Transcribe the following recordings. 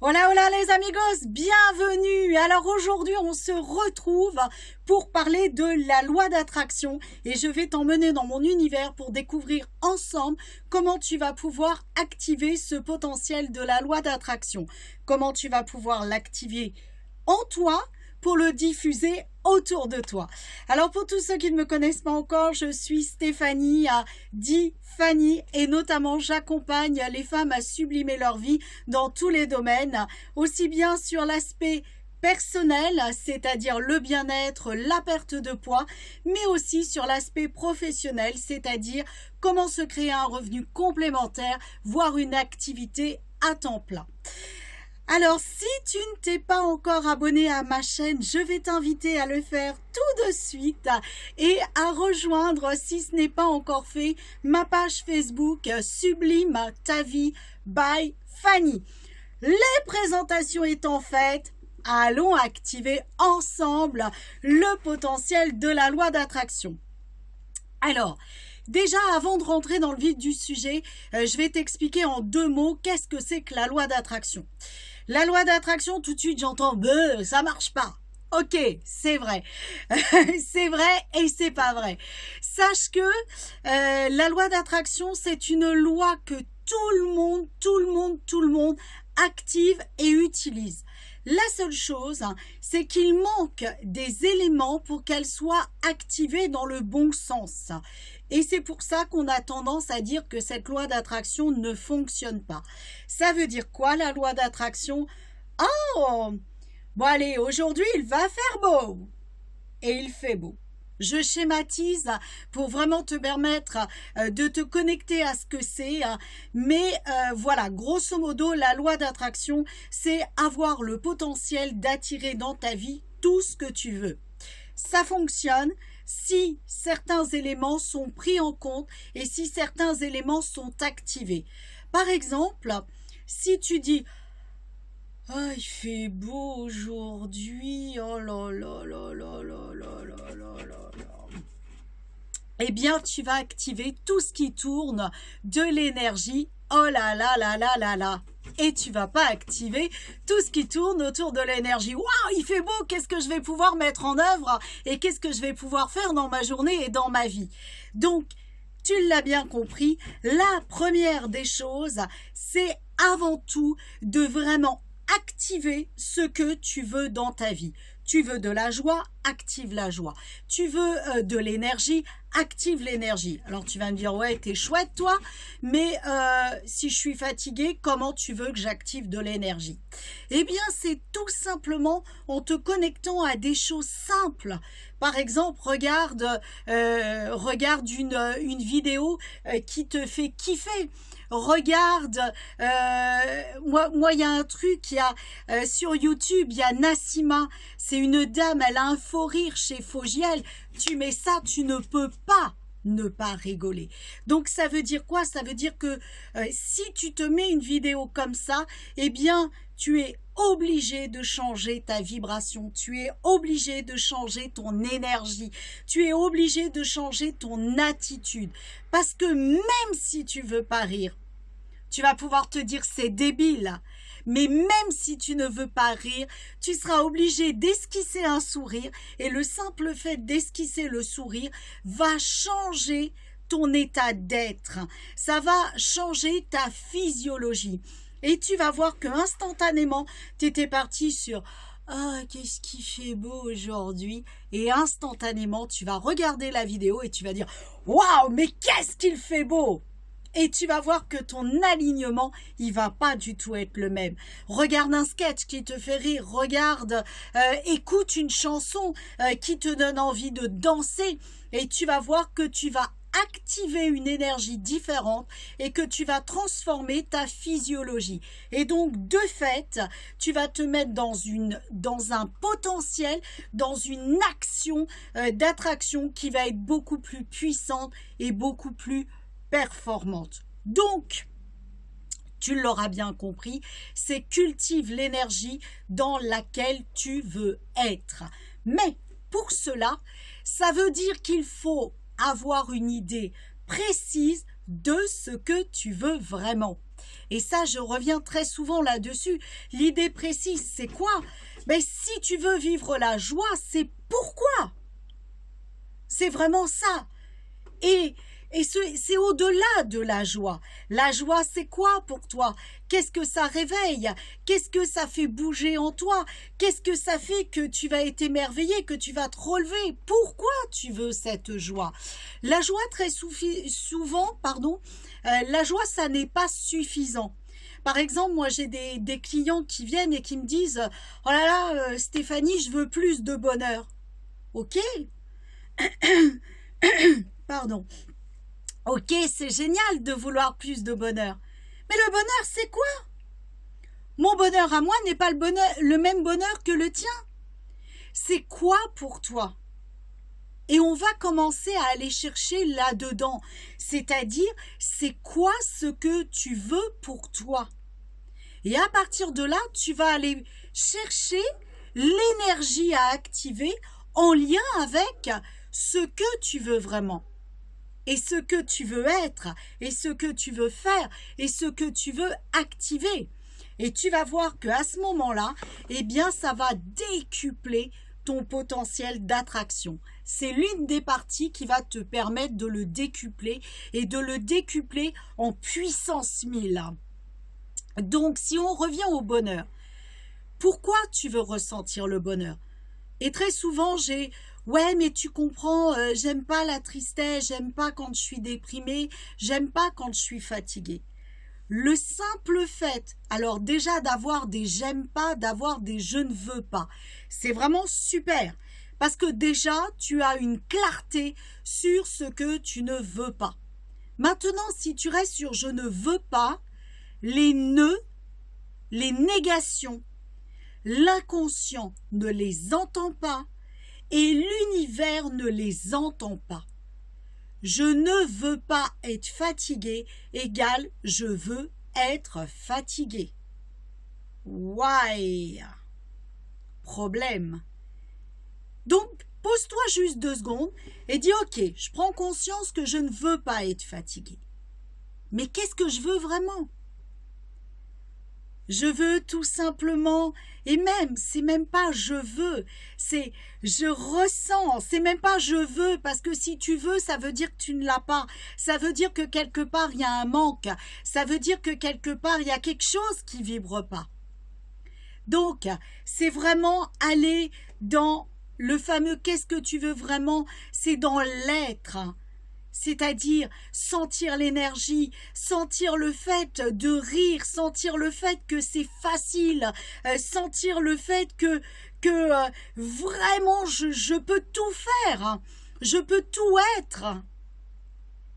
Hola, hola les amigos, bienvenue. Alors aujourd'hui, on se retrouve pour parler de la loi d'attraction et je vais t'emmener dans mon univers pour découvrir ensemble comment tu vas pouvoir activer ce potentiel de la loi d'attraction. Comment tu vas pouvoir l'activer en toi pour le diffuser autour de toi. Alors pour tous ceux qui ne me connaissent pas encore, je suis Stéphanie, dit Fanny, et notamment j'accompagne les femmes à sublimer leur vie dans tous les domaines, aussi bien sur l'aspect personnel, c'est-à-dire le bien-être, la perte de poids, mais aussi sur l'aspect professionnel, c'est-à-dire comment se créer un revenu complémentaire, voire une activité à temps plein. Alors, si tu ne t'es pas encore abonné à ma chaîne, je vais t'inviter à le faire tout de suite et à rejoindre, si ce n'est pas encore fait, ma page Facebook Sublime ta vie by Fanny. Les présentations étant faites, allons activer ensemble le potentiel de la loi d'attraction. Alors, déjà, avant de rentrer dans le vif du sujet, je vais t'expliquer en 2 mots qu'est-ce que c'est que la loi d'attraction. La loi d'attraction, tout de suite, j'entends « ça marche pas ». Ok, c'est vrai. C'est vrai et c'est pas vrai. Sache que la loi d'attraction, c'est une loi que tout le monde active et utilise. La seule chose, c'est qu'il manque des éléments pour qu'elle soit activée dans le bon sens. Et c'est pour ça qu'on a tendance à dire que cette loi d'attraction ne fonctionne pas. Ça veut dire quoi, la loi d'attraction? Oh, bon allez, aujourd'hui, il va faire beau. Et il fait beau. Je schématise pour vraiment te permettre de te connecter à ce que c'est. Mais voilà, grosso modo, la loi d'attraction, c'est avoir le potentiel d'attirer dans ta vie tout ce que tu veux. Ça fonctionne si certains éléments sont pris en compte et si certains éléments sont activés. Par exemple, si tu dis « Oh, il fait beau aujourd'hui, oh là là là là là là là là là », eh bien, tu vas activer tout ce qui tourne de l'énergie « Oh là là là là là là ». Et tu vas pas activer tout ce qui tourne autour de l'énergie. Waouh, il fait beau, qu'est-ce que je vais pouvoir mettre en œuvre et qu'est-ce que je vais pouvoir faire dans ma journée et dans ma vie. Donc, tu l'as bien compris, la première des choses, c'est avant tout de vraiment activer ce que tu veux dans ta vie. Tu veux de la joie, active la joie. Tu veux de l'énergie, active l'énergie. Alors tu vas me dire, ouais, t'es chouette toi, mais si je suis fatiguée, comment tu veux que j'active de l'énergie? Eh bien, c'est tout simplement en te connectant à des choses simples. Par exemple, regarde une vidéo qui te fait kiffer. Regarde, moi il y a un truc, sur YouTube, il y a Nassima, c'est une dame, elle a un faux rire chez Fogiel, tu mets ça, tu ne peux pas ne pas rigoler. Donc ça veut dire quoi? Ça veut dire que si tu te mets une vidéo comme ça, eh bien tu es obligé de changer ta vibration, tu es obligé de changer ton énergie, tu es obligé de changer ton attitude. Parce que même si tu veux pas rire, tu vas pouvoir te dire c'est débile. Mais même si tu ne veux pas rire, tu seras obligé d'esquisser un sourire et le simple fait d'esquisser le sourire va changer ton état d'être. Ça va changer ta physiologie. Et tu vas voir que instantanément, tu étais parti sur « Ah, qu'est-ce qui fait beau aujourd'hui ?» Et instantanément, tu vas regarder la vidéo et tu vas dire « Waouh, mais qu'est-ce qu'il fait beau !» Et tu vas voir que ton alignement, il va pas du tout être le même. Regarde un sketch qui te fait rire, regarde, écoute une chanson qui te donne envie de danser et tu vas voir que tu vas activer une énergie différente et que tu vas transformer ta physiologie. Et donc, de fait, tu vas te mettre dans un potentiel, dans une action d'attraction qui va être beaucoup plus puissante et beaucoup plus performante. Donc, tu l'auras bien compris, c'est cultive l'énergie dans laquelle tu veux être. Mais pour cela, ça veut dire qu'il faut avoir une idée précise de ce que tu veux vraiment. Et ça, je reviens très souvent là-dessus. L'idée précise, c'est quoi? Ben, si tu veux vivre la joie, c'est pourquoi? C'est vraiment ça. Et c'est au-delà de la joie. La joie, c'est quoi pour toi? Qu'est-ce que ça réveille? Qu'est-ce que ça fait bouger en toi? Qu'est-ce que ça fait que tu vas être émerveillé, que tu vas te relever? Pourquoi tu veux cette joie? La joie, très souvent, la joie, ça n'est pas suffisant. Par exemple, moi, j'ai des clients qui viennent et qui me disent « Oh là là, Stéphanie, je veux plus de bonheur. » Ok. Pardon. Ok, c'est génial de vouloir plus de bonheur. Mais le bonheur, c'est quoi? Mon bonheur à moi n'est pas le même bonheur que le tien. C'est quoi pour toi? Et on va commencer à aller chercher là-dedans. C'est-à-dire, c'est quoi ce que tu veux pour toi? Et à partir de là, tu vas aller chercher l'énergie à activer en lien avec ce que tu veux vraiment. Et ce que tu veux être, et ce que tu veux faire, et ce que tu veux activer. Et tu vas voir qu'à ce moment-là, eh bien, ça va décupler ton potentiel d'attraction. C'est l'une des parties qui va te permettre de le décupler et de le décupler en puissance 1000. Donc, si on revient au bonheur, pourquoi tu veux ressentir le bonheur? Et très souvent, ouais, mais tu comprends, j'aime pas la tristesse, j'aime pas quand je suis déprimée, j'aime pas quand je suis fatiguée. Le simple fait, alors déjà d'avoir des j'aime pas, d'avoir des je ne veux pas, c'est vraiment super. Parce que déjà, tu as une clarté sur ce que tu ne veux pas. Maintenant, si tu restes sur je ne veux pas, les nœuds, les négations, l'inconscient ne les entend pas, et l'univers ne les entend pas. Je ne veux pas être fatigué égale je veux être fatigué. Why? Problème. Donc, pose-toi juste 2 secondes et dis ok, je prends conscience que je ne veux pas être fatigué. Mais qu'est-ce que je veux vraiment? Je veux tout simplement, et même, c'est même pas je veux, c'est je ressens, c'est même pas je veux, parce que si tu veux, ça veut dire que tu ne l'as pas, ça veut dire que quelque part il y a un manque, ça veut dire que quelque part il y a quelque chose qui vibre pas. Donc, c'est vraiment aller dans le fameux qu'est-ce que tu veux vraiment, c'est dans l'être. C'est-à-dire sentir l'énergie, sentir le fait de rire, sentir le fait que c'est facile, sentir le fait que vraiment je peux tout faire, je peux tout être.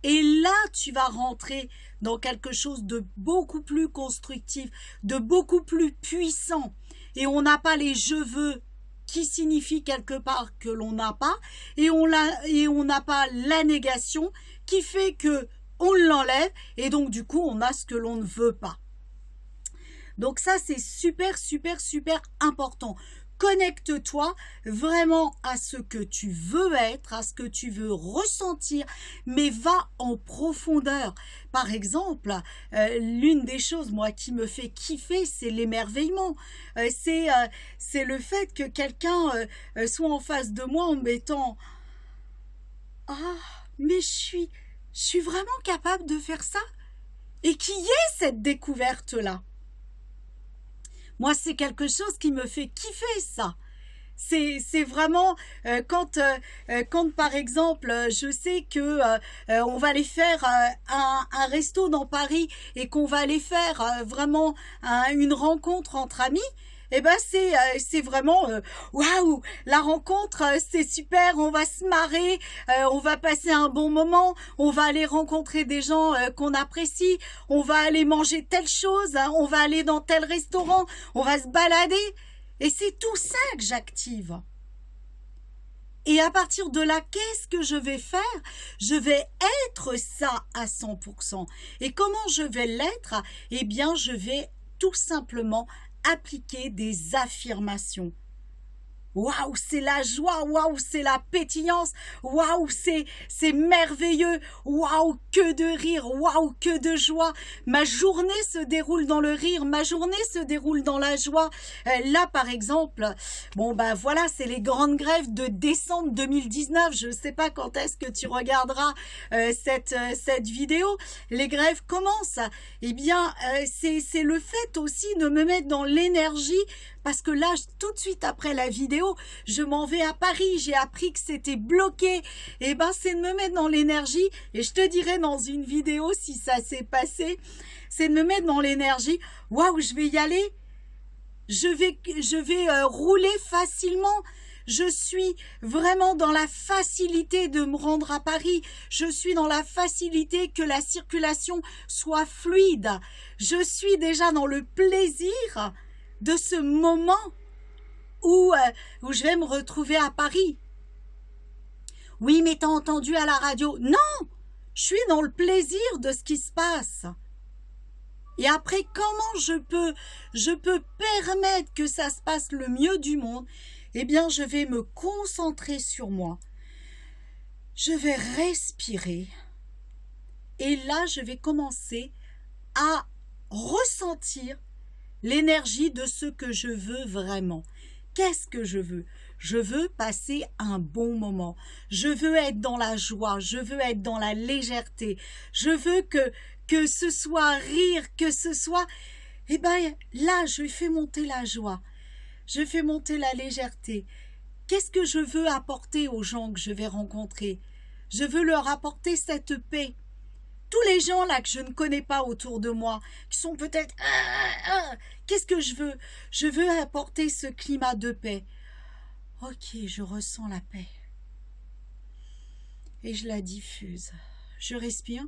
Et là, tu vas rentrer dans quelque chose de beaucoup plus constructif, de beaucoup plus puissant. Et on n'a pas les je veux qui signifie quelque part que l'on n'a pas, et on n'a pas la négation qui fait que on l'enlève, et donc du coup on a ce que l'on ne veut pas. Donc ça c'est super super super important. Connecte-toi vraiment à ce que tu veux être, à ce que tu veux ressentir, mais va en profondeur. Par exemple, l'une des choses, moi, qui me fait kiffer, c'est l'émerveillement. C'est le fait que quelqu'un soit en face de moi en me mettant « Ah, mais je suis vraiment capable de faire ça ?» et qu'il y ait cette découverte-là. Moi, c'est quelque chose qui me fait kiffer, ça. C'est vraiment quand par exemple je sais que on va aller faire un resto dans Paris et qu'on va aller faire vraiment une rencontre entre amis. Et ben c'est vraiment waouh, la rencontre c'est super, on va se marrer, on va passer un bon moment, on va aller rencontrer des gens qu'on apprécie, on va aller manger telle chose, hein, on va aller dans tel restaurant, on va se balader, et c'est tout ça que j'active. Et à partir de là, qu'est-ce que je vais faire? Je vais être ça à 100%. Et comment je vais l'être? Eh bien, je vais tout simplement appliquer des affirmations. Waouh, c'est la joie, waouh, c'est la pétillance, waouh, c'est merveilleux, waouh, que de rire, waouh, que de joie. Ma journée se déroule dans le rire, ma journée se déroule dans la joie. Là, par exemple, bon, bah voilà, c'est les grandes grèves de décembre 2019. Je ne sais pas quand est-ce que tu regarderas cette vidéo. Les grèves commencent. Eh bien, c'est le fait aussi de me mettre dans l'énergie. Parce que là, tout de suite après la vidéo, je m'en vais à Paris. J'ai appris que c'était bloqué. Et ben, c'est de me mettre dans l'énergie. Et je te dirai dans une vidéo si ça s'est passé. C'est de me mettre dans l'énergie. Waouh, je vais y aller. Je vais rouler facilement. Je suis vraiment dans la facilité de me rendre à Paris. Je suis dans la facilité que la circulation soit fluide. Je suis déjà dans le plaisir de ce moment où je vais me retrouver à Paris. Oui, mais t'as entendu à la radio? Non, je suis dans le plaisir de ce qui se passe. Et après, comment je peux permettre que ça se passe le mieux du monde? Eh bien, je vais me concentrer sur moi. Je vais respirer. Et là, je vais commencer à ressentir l'énergie de ce que je veux vraiment. Qu'est-ce que je veux? Je veux passer un bon moment. Je veux être dans la joie. Je veux être dans la légèreté. Je veux que ce soit rire, que ce soit... Eh bien, là, je fais monter la joie. Je fais monter la légèreté. Qu'est-ce que je veux apporter aux gens que je vais rencontrer? Je veux leur apporter cette paix. Tous les gens là que je ne connais pas autour de moi, qui sont peut-être... Qu'est-ce que je veux? Je veux apporter ce climat de paix. Ok, je ressens la paix. Et je la diffuse. Je respire.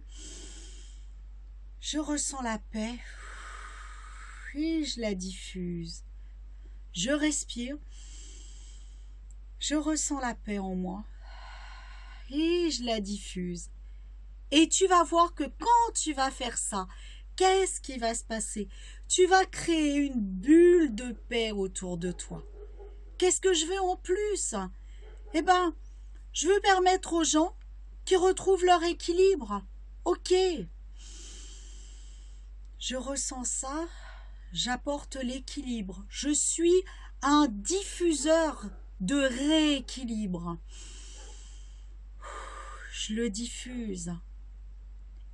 Je ressens la paix. Et je la diffuse. Je respire. Je ressens la paix en moi. Et je la diffuse. Et tu vas voir que quand tu vas faire ça, qu'est-ce qui va se passer? Tu vas créer une bulle de paix autour de toi. Qu'est-ce que je veux en plus? Eh bien, je veux permettre aux gens qui retrouvent leur équilibre. Ok. Je ressens ça, j'apporte l'équilibre. Je suis un diffuseur de rééquilibre. Je le diffuse.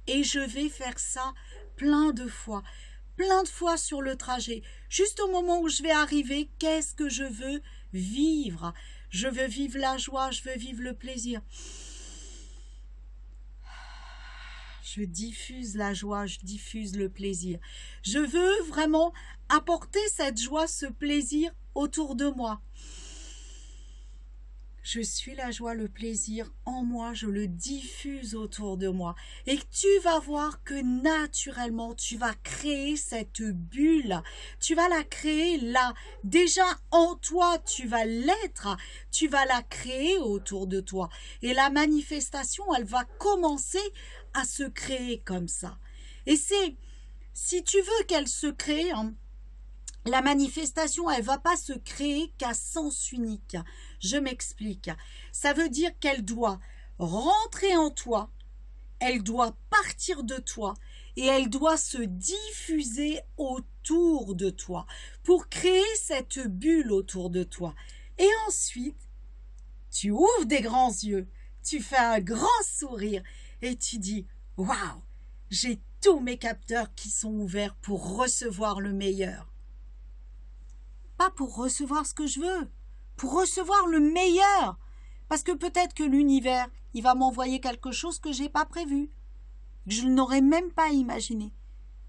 Et je vais faire ça plein de fois sur le trajet. Juste au moment où je vais arriver, qu'est-ce que je veux vivre? Je veux vivre la joie, je veux vivre le plaisir. Je diffuse la joie, je diffuse le plaisir. Je veux vraiment apporter cette joie, ce plaisir autour de moi. Je suis la joie, le plaisir en moi, je le diffuse autour de moi. Et tu vas voir que naturellement, tu vas créer cette bulle. Tu vas la créer là. Déjà en toi, tu vas l'être. Tu vas la créer autour de toi. Et la manifestation, elle va commencer à se créer comme ça. Et c'est, si tu veux qu'elle se crée, hein, la manifestation, elle ne va pas se créer qu'à sens unique. Je m'explique. Ça veut dire qu'elle doit rentrer en toi, elle doit partir de toi et elle doit se diffuser autour de toi pour créer cette bulle autour de toi. Et ensuite, tu ouvres des grands yeux, tu fais un grand sourire et tu dis « Waouh, j'ai tous mes capteurs qui sont ouverts pour recevoir le meilleur. » Pas pour recevoir ce que je veux, pour recevoir le meilleur. Parce que peut-être que l'univers, il va m'envoyer quelque chose que je n'ai pas prévu, que je n'aurais même pas imaginé,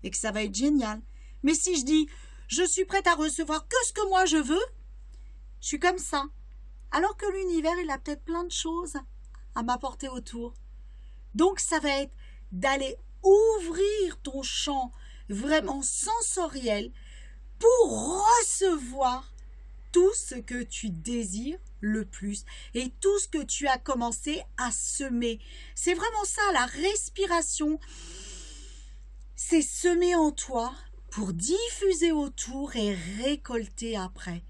et que ça va être génial. Mais si je dis, je suis prête à recevoir que ce que moi je veux, je suis comme ça. Alors que l'univers, il a peut-être plein de choses à m'apporter autour. Donc ça va être d'aller ouvrir ton champ vraiment sensoriel pour recevoir tout ce que tu désires le plus et tout ce que tu as commencé à semer. C'est vraiment ça, la respiration. C'est semer en toi pour diffuser autour et récolter après.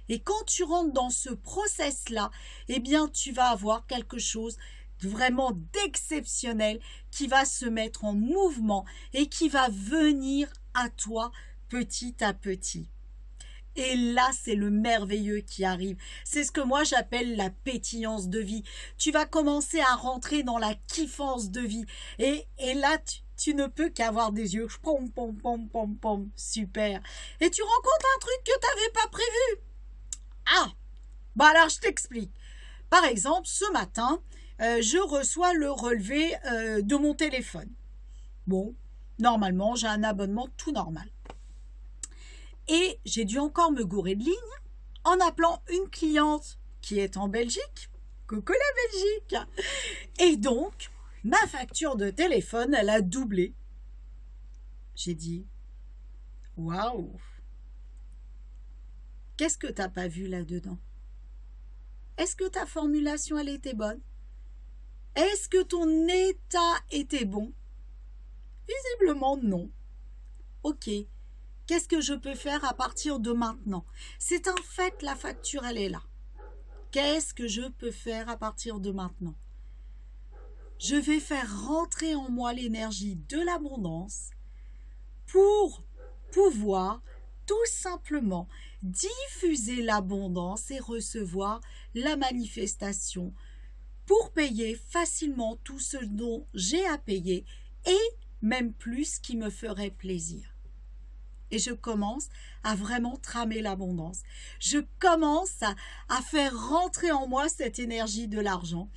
Et quand tu rentres dans ce process-là, eh bien, tu vas avoir quelque chose vraiment d'exceptionnel qui va se mettre en mouvement et qui va venir à toi petit à petit. Et là, c'est le merveilleux qui arrive. C'est ce que moi j'appelle la pétillance de vie. Tu vas commencer à rentrer dans la kiffance de vie. Et là, tu ne peux qu'avoir des yeux. Pom, pom, pom, pom, pom. Super. Et tu rencontres un truc que tu n'avais pas prévu. Ah, bah alors je t'explique. Par exemple, ce matin, je reçois le relevé de mon téléphone. Bon, normalement, j'ai un abonnement tout normal. Et j'ai dû encore me gourer de ligne en appelant une cliente qui est en Belgique. Coucou la Belgique! Et donc, ma facture de téléphone, elle a doublé. J'ai dit, waouh! Qu'est-ce que tu n'as pas vu là-dedans? Est-ce que ta formulation, elle était bonne? Est-ce que ton état était bon? Visiblement, non. Ok. Qu'est-ce que je peux faire à partir de maintenant? C'est un fait, la facture, elle est là. Qu'est-ce que je peux faire à partir de maintenant? Je vais faire rentrer en moi l'énergie de l'abondance pour pouvoir tout simplement diffuser l'abondance et recevoir la manifestation pour payer facilement tout ce dont j'ai à payer et même plus qui me ferait plaisir. Et je commence à vraiment tramer l'abondance. Je commence à faire rentrer en moi cette énergie de l'argent.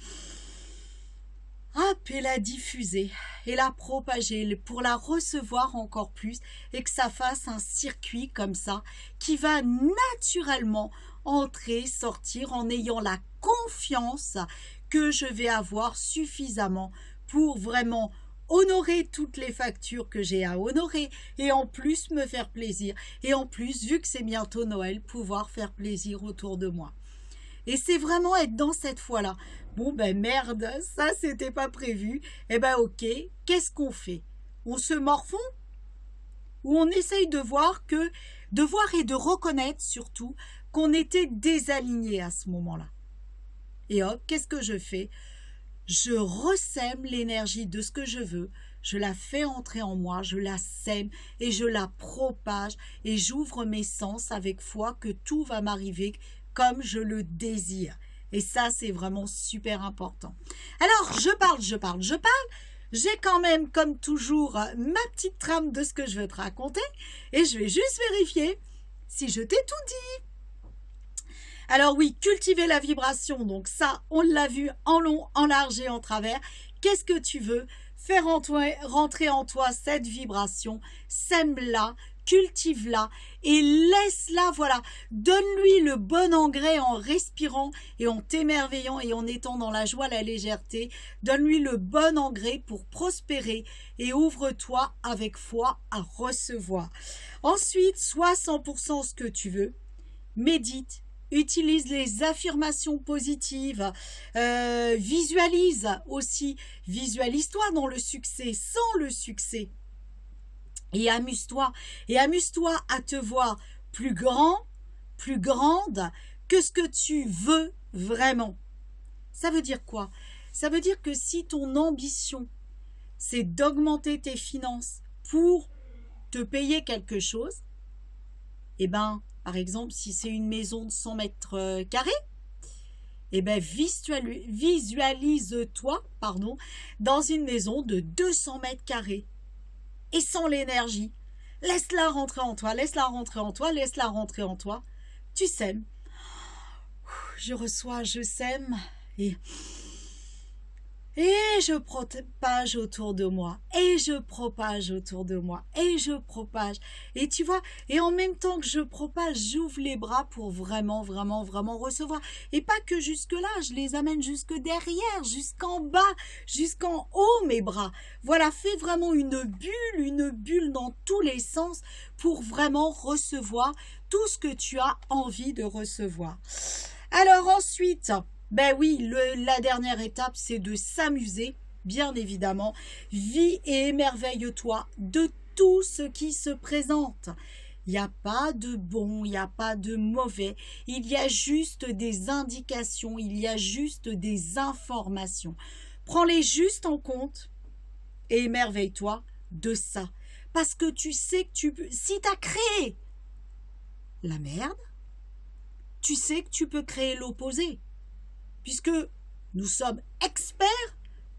Hop, et la diffuser et la propager pour la recevoir encore plus et que ça fasse un circuit comme ça qui va naturellement entrer, sortir en ayant la confiance que je vais avoir suffisamment pour vraiment honorer toutes les factures que j'ai à honorer et en plus me faire plaisir et en plus, vu que c'est bientôt Noël, pouvoir faire plaisir autour de moi. Et c'est vraiment être dans cette foi-là. Bon ben merde, ça c'était pas prévu. Eh ben ok, qu'est-ce qu'on fait? On se morfond? Ou on essaye de voir et de reconnaître surtout qu'on était désaligné à ce moment-là. Et hop, qu'est-ce que je fais? Je ressème l'énergie de ce que je veux, je la fais entrer en moi, je la sème et je la propage et j'ouvre mes sens avec foi que tout va m'arriver comme je le désire. Et ça, c'est vraiment super important. Alors, je parle. J'ai quand même, comme toujours, ma petite trame de ce que je veux te raconter et je vais juste vérifier si je t'ai tout dit. Alors oui, cultiver la vibration, donc ça, on l'a vu en long, en large et en travers. Qu'est-ce que tu veux? Faire rentrer en toi cette vibration, sème-la, cultive-la et laisse-la, voilà. Donne-lui le bon engrais en respirant et en t'émerveillant et en étant dans la joie, la légèreté. Donne-lui le bon engrais pour prospérer et ouvre-toi avec foi à recevoir. Ensuite, sois 100% ce que tu veux. Médite. Utilise les affirmations positives, visualise aussi, visualise-toi dans le succès, sans le succès. Et amuse-toi à te voir plus grand, plus grande que ce que tu veux vraiment. Ça veut dire quoi? Ça veut dire que si ton ambition, c'est d'augmenter tes finances pour te payer quelque chose, eh ben, par exemple, si c'est une maison de 100 mètres carrés, eh ben visualise-toi dans une maison de 200 mètres carrés et sans l'énergie. Laisse-la rentrer en toi, laisse-la rentrer en toi, laisse-la rentrer en toi. Tu sèmes. Je reçois, je sème et je propage autour de moi, et je propage autour de moi, et je propage. Et tu vois, et en même temps que je propage, j'ouvre les bras pour vraiment, vraiment, vraiment recevoir. Et pas que jusque-là, je les amène jusque derrière, jusqu'en bas, jusqu'en haut mes bras. Voilà, fais vraiment une bulle dans tous les sens pour vraiment recevoir tout ce que tu as envie de recevoir. Alors ensuite... Ben oui, la dernière étape, c'est de s'amuser, bien évidemment. Vis et émerveille-toi de tout ce qui se présente. Il n'y a pas de bon, il n'y a pas de mauvais. Il y a juste des indications, il y a juste des informations. Prends-les juste en compte et émerveille-toi de ça. Parce que tu sais que si tu as créé la merde, tu sais que tu peux créer l'opposé. Puisque nous sommes experts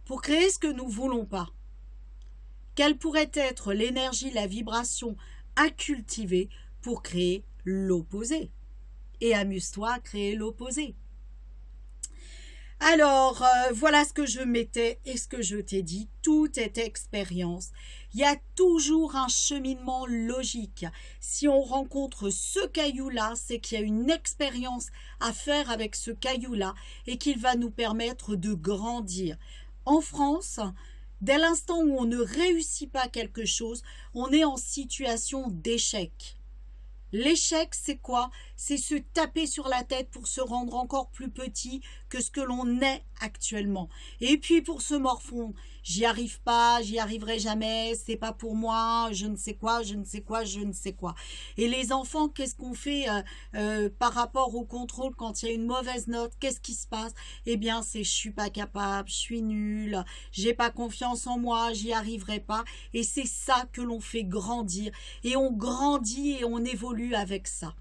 pour créer ce que nous ne voulons pas. Quelle pourrait être l'énergie, la vibration à cultiver pour créer l'opposé? Et amuse-toi à créer l'opposé. Alors, voilà ce que je mettais et ce que je t'ai dit. Tout est expérience. Il y a toujours un cheminement logique. Si on rencontre ce caillou-là, c'est qu'il y a une expérience à faire avec ce caillou-là et qu'il va nous permettre de grandir. En France, dès l'instant où on ne réussit pas quelque chose, on est en situation d'échec. L'échec, c'est quoi? C'est se taper sur la tête pour se rendre encore plus petit que ce que l'on est actuellement. Et puis pour se morfondre, j'y arrive pas, j'y arriverai jamais, c'est pas pour moi, je ne sais quoi, je ne sais quoi, je ne sais quoi. Et les enfants, qu'est-ce qu'on fait par rapport au contrôle quand il y a une mauvaise note? Qu'est-ce qui se passe? Eh bien, c'est je suis pas capable, je suis nulle, j'ai pas confiance en moi, j'y arriverai pas. Et c'est ça que l'on fait grandir. Et on grandit et on évolue avec ça.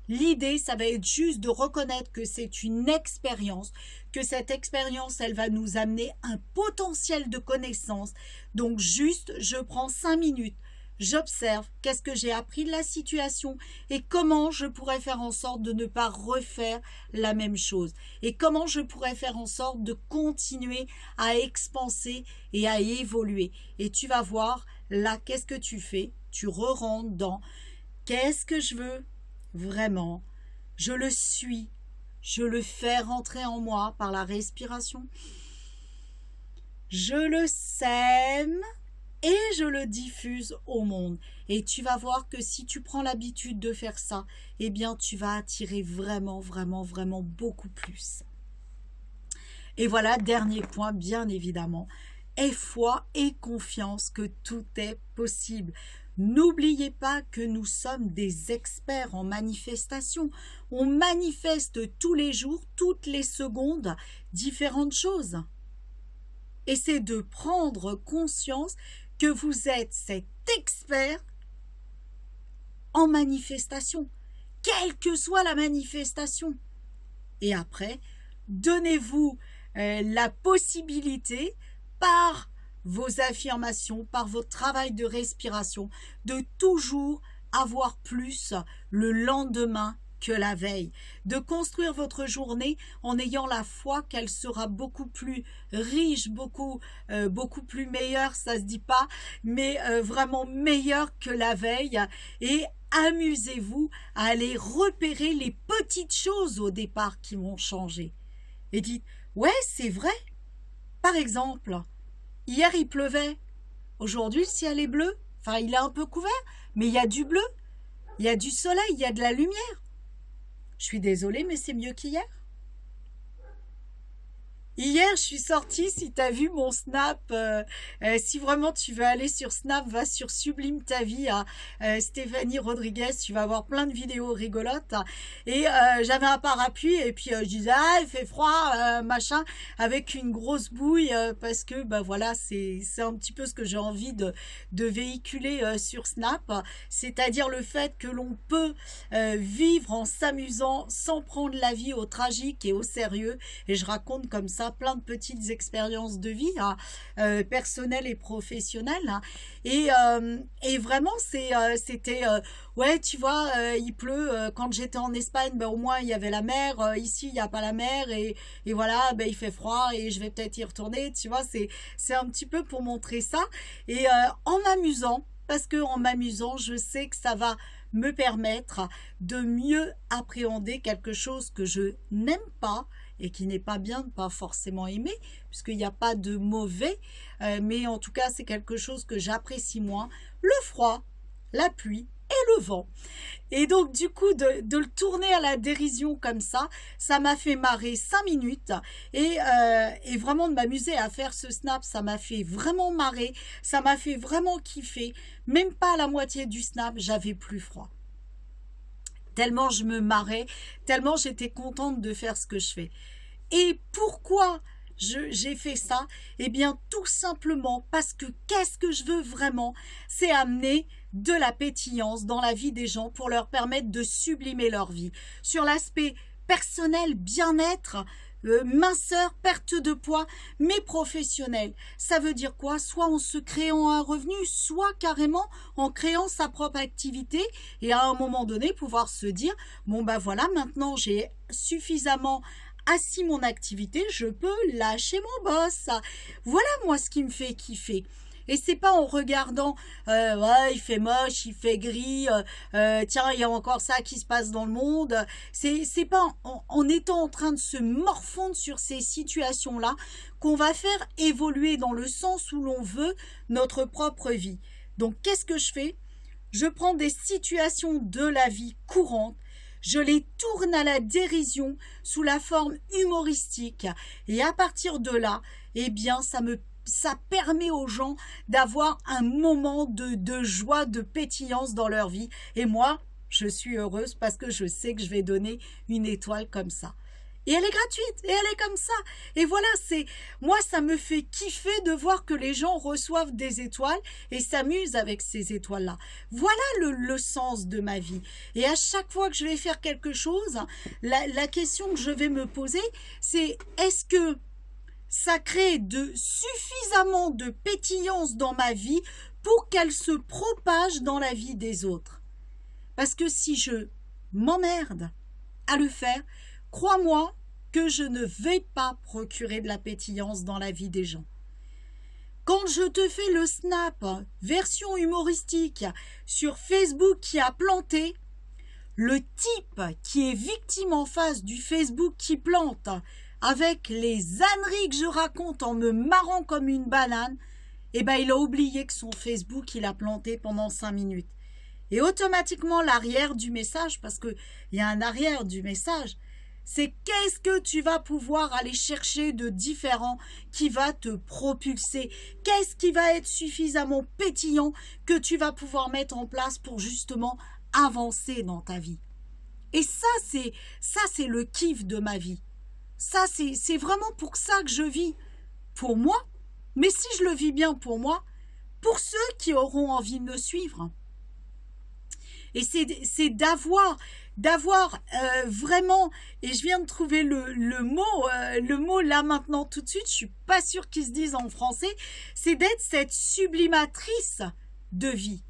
L'idée, ça va être juste de reconnaître que c'est une expérience, que cette expérience, elle va nous amener un potentiel de connaissance. Donc juste, je prends 5 minutes, j'observe qu'est-ce que j'ai appris de la situation et comment je pourrais faire en sorte de ne pas refaire la même chose. Et comment je pourrais faire en sorte de continuer à expanser et à évoluer. Et tu vas voir, là, qu'est-ce que tu fais? Tu re-rentres dans qu'est-ce que je veux vraiment? Je le suis, je le fais rentrer en moi par la respiration. Je le sème et je le diffuse au monde. Et tu vas voir que si tu prends l'habitude de faire ça, eh bien tu vas attirer vraiment, vraiment, vraiment beaucoup plus. Et voilà, dernier point, bien évidemment. Aie foi et confiance que tout est possible. N'oubliez pas que nous sommes des experts en manifestation. On manifeste tous les jours, toutes les secondes, différentes choses. Et c'est de prendre conscience que vous êtes cet expert en manifestation, quelle que soit la manifestation. Et après, donnez-vous la possibilité par vos affirmations, par votre travail de respiration, de toujours avoir plus le lendemain que la veille, de construire votre journée en ayant la foi qu'elle sera beaucoup plus riche, beaucoup plus meilleure, ça se dit pas, mais vraiment meilleure que la veille. Et amusez-vous à aller repérer les petites choses au départ qui vont changer. Et dites, ouais, c'est vrai. Par exemple, hier, il pleuvait. Aujourd'hui, le ciel est bleu. Enfin, il est un peu couvert, mais il y a du bleu. Il y a du soleil, il y a de la lumière. Je suis désolée, mais c'est mieux qu'hier. Hier, je suis sortie, si tu as vu mon Snap, si vraiment tu veux aller sur Snap, va sur Sublime ta vie à Stéphanie Rodriguez, tu vas avoir plein de vidéos rigolotes. Et j'avais un parapluie et puis je disais, ah, il fait froid, machin, avec une grosse bouille, parce que bah, voilà, c'est un petit peu ce que j'ai envie de véhiculer sur Snap, c'est-à-dire le fait que l'on peut vivre en s'amusant sans prendre la vie au tragique et au sérieux. Et je raconte comme ça plein de petites expériences de vie personnelles et professionnelles et vraiment c'était ouais, tu vois, il pleut, quand j'étais en Espagne, ben, au moins il y avait la mer, ici il n'y a pas la mer et voilà, ben, il fait froid et je vais peut-être y retourner, tu vois, c'est un petit peu pour montrer ça et en m'amusant, parce que en m'amusant, je sais que ça va me permettre de mieux appréhender quelque chose que je n'aime pas et qui n'est pas bien de pas forcément aimer, puisqu'il n'y a pas de mauvais, mais en tout cas c'est quelque chose que j'apprécie moins, le froid, la pluie et le vent. Et donc du coup de le tourner à la dérision comme ça m'a fait marrer 5 minutes et vraiment de m'amuser à faire ce snap, ça m'a fait vraiment marrer, ça m'a fait vraiment kiffer, même pas à la moitié du snap, j'avais plus froid. tellement je me marrais, tellement j'étais contente de faire ce que je fais. Et pourquoi j'ai fait ça? Eh bien, tout simplement parce que qu'est-ce que je veux vraiment? C'est amener de la pétillance dans la vie des gens pour leur permettre de sublimer leur vie. Sur l'aspect personnel, bien-être, minceur, perte de poids, mais professionnel. Ça veut dire quoi? Soit en se créant un revenu, soit carrément en créant sa propre activité et à un moment donné pouvoir se dire, bon ben voilà, maintenant j'ai suffisamment assis mon activité, je peux lâcher mon boss. Voilà moi ce qui me fait kiffer. Et c'est pas en regardant ouais, il fait moche, il fait gris, tiens, il y a encore ça qui se passe dans le monde. C'est pas en étant en train de se morfondre sur ces situations-là qu'on va faire évoluer dans le sens où l'on veut notre propre vie. Donc qu'est-ce que je fais? Je prends des situations de la vie courante, je les tourne à la dérision sous la forme humoristique et à partir de là, eh bien, ça permet aux gens d'avoir un moment de joie, de pétillance dans leur vie. Et moi, je suis heureuse parce que je sais que je vais donner une étoile comme ça. Et elle est gratuite, et elle est comme ça. Et voilà, moi, ça me fait kiffer de voir que les gens reçoivent des étoiles et s'amusent avec ces étoiles-là. Voilà le sens de ma vie. Et à chaque fois que je vais faire quelque chose, la question que je vais me poser, c'est est-ce que ça crée suffisamment de pétillance dans ma vie pour qu'elle se propage dans la vie des autres? Parce que si je m'emmerde à le faire, crois-moi que je ne vais pas procurer de la pétillance dans la vie des gens. Quand je te fais le snap version humoristique sur Facebook qui a planté, le type qui est victime en face du Facebook qui plante, avec les âneries que je raconte en me marrant comme une banane, eh ben il a oublié que son Facebook il a planté pendant 5 minutes. Et automatiquement l'arrière du message, parce qu'il y a un arrière du message, c'est qu'est-ce que tu vas pouvoir aller chercher de différent qui va te propulser? Qu'est-ce qui va être suffisamment pétillant que tu vas pouvoir mettre en place pour justement avancer dans ta vie? Et ça c'est le kiff de ma vie. Ça, c'est vraiment pour ça que je vis. Pour moi, mais si je le vis bien pour moi, pour ceux qui auront envie de me suivre. Et c'est d'avoir vraiment, et je viens de trouver le mot là maintenant tout de suite, je suis pas sûre qu'il se dise en français, c'est d'être cette sublimatrice de vie.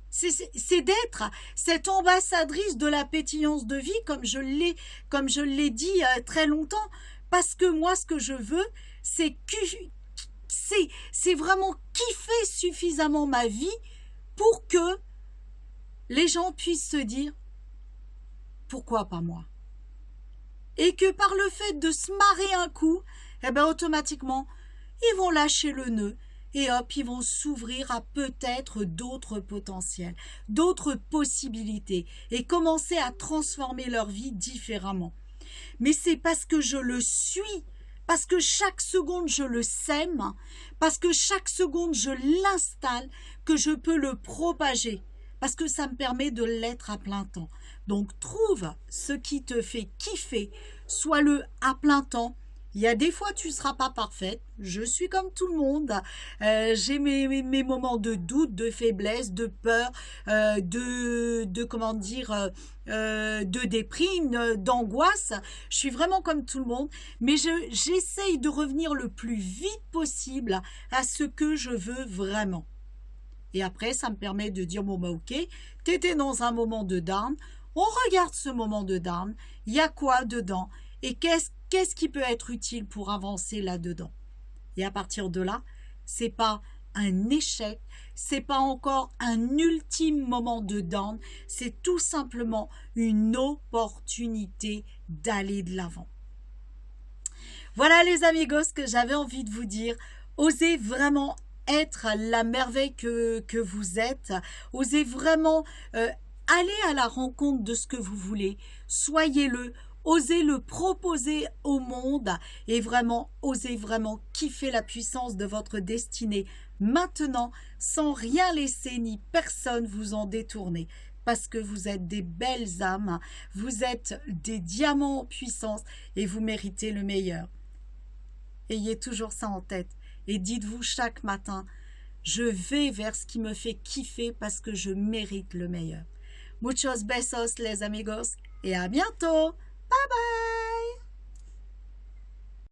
C'est d'être cette ambassadrice de la pétillance de vie, comme je l'ai dit très longtemps, parce que moi ce que je veux, c'est vraiment kiffer suffisamment ma vie pour que les gens puissent se dire pourquoi pas moi, et que par le fait de se marrer un coup, eh ben automatiquement ils vont lâcher le nœud. Et hop, ils vont s'ouvrir à peut-être d'autres potentiels, d'autres possibilités et commencer à transformer leur vie différemment. Mais c'est parce que je le suis, parce que chaque seconde je le sème, parce que chaque seconde je l'installe, que je peux le propager, parce que ça me permet de l'être à plein temps. Donc trouve ce qui te fait kiffer, sois-le à plein temps. Il y a des fois tu ne seras pas parfaite, je suis comme tout le monde, j'ai mes moments de doute, de faiblesse, de peur, de déprime, d'angoisse, je suis vraiment comme tout le monde, mais j'essaye de revenir le plus vite possible à ce que je veux vraiment. Et après ça me permet de dire bon bah ok, tu étais dans un moment de down, on regarde ce moment de down, il y a quoi dedans et qu'est-ce qui peut être utile pour avancer là-dedans? Et à partir de là, c'est pas un échec, c'est pas encore un ultime moment de down, c'est tout simplement une opportunité d'aller de l'avant. Voilà les amigos, ce que j'avais envie de vous dire. Osez vraiment être la merveille que vous êtes. Osez vraiment aller à la rencontre de ce que vous voulez. Soyez-le. Osez le proposer au monde et vraiment, osez vraiment kiffer la puissance de votre destinée maintenant sans rien laisser ni personne vous en détourner. parce que vous êtes des belles âmes, vous êtes des diamants en puissance et vous méritez le meilleur. Ayez toujours ça en tête et dites-vous chaque matin, je vais vers ce qui me fait kiffer parce que je mérite le meilleur. Muchos besos les amigos et à bientôt. Bye bye.